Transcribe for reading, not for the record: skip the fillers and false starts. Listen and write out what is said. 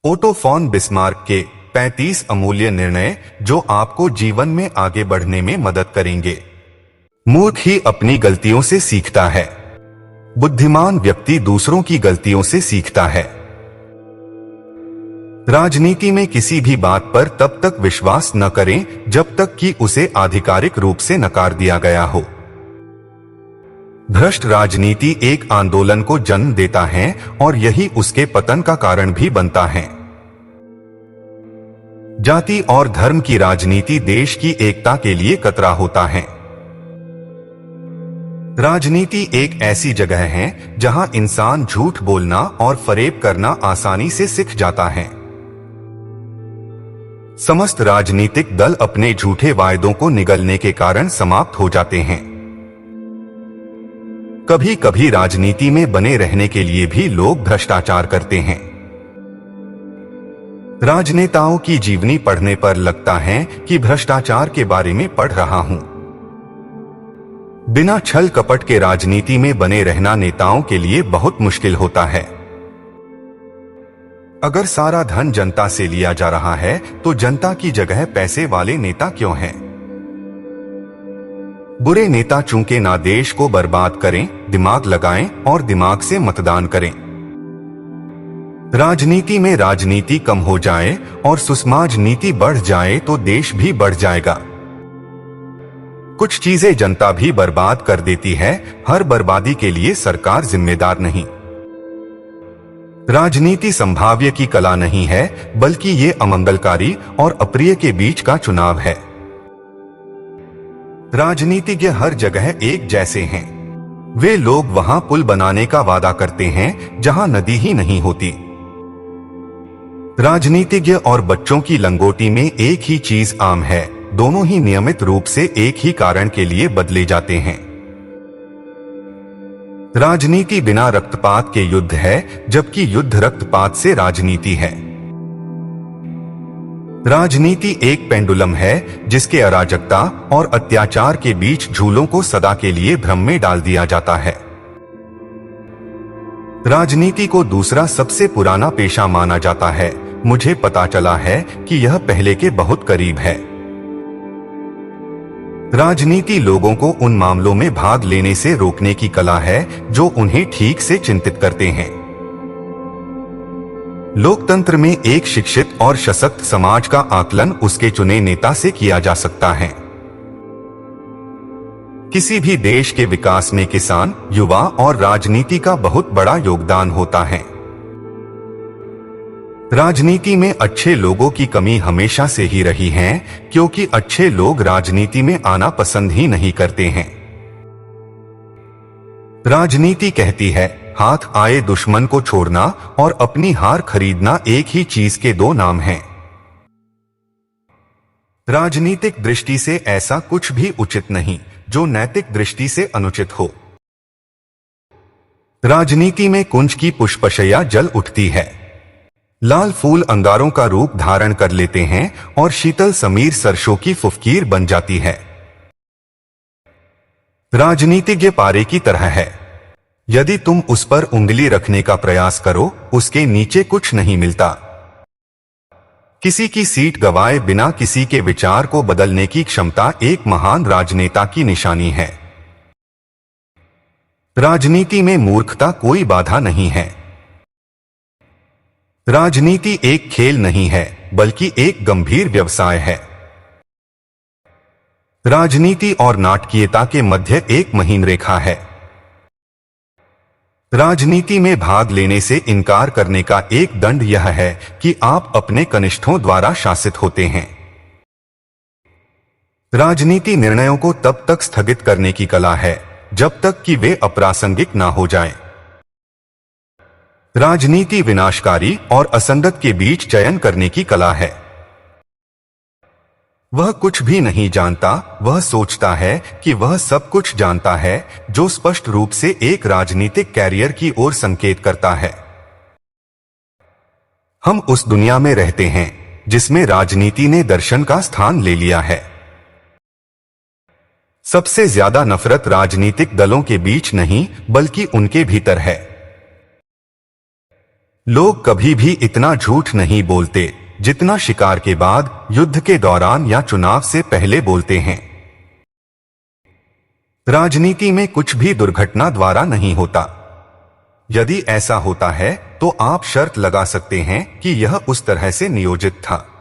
Auto fawn Bismarck के 35 अमूल्य निर्णय जो आपको जीवन में आगे बढ़ने में मदद करेंगे। मूर्ख ही अपनी गलतियों से सीखता है। बुद्धिमान व्यक्ति दूसरों की गलतियों से सीखता है। राजनीति में किसी भी बात पर तब तक विश्वास न करें जब तक कि उसे आधिकारिक रूप से नकार दिया गया हो। भ्रष्ट राजनीति एक आंदोलन को जन्म देता है और यही उसके पतन का कारण भी बनता है। जाति और धर्म की राजनीति देश की एकता के लिए खतरा होता है। राजनीति एक ऐसी जगह है जहां इंसान झूठ बोलना और फरेब करना आसानी से सीख जाता है। समस्त राजनीतिक दल अपने झूठे वायदों को निगलने के कारण समाप्त हो जाते हैं। कभी कभी राजनीति में बने रहने के लिए भी लोग भ्रष्टाचार करते हैं। राजनेताओं की जीवनी पढ़ने पर लगता है कि भ्रष्टाचार के बारे में पढ़ रहा हूं। बिना छल कपट के राजनीति में बने रहना नेताओं के लिए बहुत मुश्किल होता है। अगर सारा धन जनता से लिया जा रहा है तो जनता की जगह पैसे वाले नेता क्यों हैं? बुरे नेता चूंकि ना देश को बर्बाद करें, दिमाग लगाएं और दिमाग से मतदान करें। राजनीति में राजनीति कम हो जाए और सुसमाज नीति बढ़ जाए तो देश भी बढ़ जाएगा। कुछ चीजें जनता भी बर्बाद कर देती है, हर बर्बादी के लिए सरकार जिम्मेदार नहीं। राजनीति संभाव्य की कला नहीं है, बल्कि ये अमंगलकारी और अप्रिय के बीच का चुनाव है। राजनीतिज्ञ हर जगह एक जैसे हैं। वे लोग वहां पुल बनाने का वादा करते हैं जहां नदी ही नहीं होती। राजनीतिज्ञ और बच्चों की लंगोटी में एक ही चीज आम है, दोनों ही नियमित रूप से एक ही कारण के लिए बदले जाते हैं। राजनीति बिना रक्तपात के युद्ध है, जबकि युद्ध रक्तपात से राजनीति है। राजनीति एक पेंडुलम है जिसके अराजकता और अत्याचार के बीच झूलों को सदा के लिए भ्रम में डाल दिया जाता है। राजनीति को दूसरा सबसे पुराना पेशा माना जाता है। मुझे पता चला है कि यह पहले के बहुत करीब है। राजनीति लोगों को उन मामलों में भाग लेने से रोकने की कला है जो उन्हें ठीक से चिंतित करते हैं। लोकतंत्र में एक शिक्षित और सशक्त समाज का आकलन उसके चुने नेता से किया जा सकता है। किसी भी देश के विकास में किसान, युवा और राजनीति का बहुत बड़ा योगदान होता है। राजनीति में अच्छे लोगों की कमी हमेशा से ही रही है, क्योंकि अच्छे लोग राजनीति में आना पसंद ही नहीं करते हैं। राजनीति कहती है, हाथ आए दुश्मन को छोड़ना और अपनी हार खरीदना एक ही चीज के दो नाम हैं। राजनीतिक दृष्टि से ऐसा कुछ भी उचित नहीं जो नैतिक दृष्टि से अनुचित हो। राजनीति में कुंज की पुष्पशैया जल उठती है। लाल फूल अंगारों का रूप धारण कर लेते हैं और शीतल समीर सरसों की फुफकीर बन जाती है। राजनीतिज्ञ पारे की तरह है। यदि तुम उस पर उंगली रखने का प्रयास करो, उसके नीचे कुछ नहीं मिलता। किसी की सीट गवाए बिना किसी के विचार को बदलने की क्षमता एक महान राजनेता की निशानी है। राजनीति में मूर्खता कोई बाधा नहीं है। राजनीति एक खेल नहीं है, बल्कि एक गंभीर व्यवसाय है। राजनीति और नाटकीयता के मध्य एक महीन रेखा है। राजनीति में भाग लेने से इनकार करने का एक दंड यह है कि आप अपने कनिष्ठों द्वारा शासित होते हैं। राजनीति निर्णयों को तब तक स्थगित करने की कला है जब तक कि वे अप्रासंगिक ना हो जाएं। राजनीति विनाशकारी और असंगत के बीच चयन करने की कला है। वह कुछ भी नहीं जानता, वह सोचता है कि वह सब कुछ जानता है, जो स्पष्ट रूप से एक राजनीतिक कैरियर की ओर संकेत करता है। हम उस दुनिया में रहते हैं जिसमें राजनीति ने दर्शन का स्थान ले लिया है। सबसे ज्यादा नफरत राजनीतिक दलों के बीच नहीं, बल्कि उनके भीतर है। लोग कभी भी इतना झूठ नहीं बोलते जितना शिकार के बाद, युद्ध के दौरान या चुनाव से पहले बोलते हैं। राजनीति में कुछ भी दुर्घटना द्वारा नहीं होता। यदि ऐसा होता है तो आप शर्त लगा सकते हैं कि यह उस तरह से नियोजित था।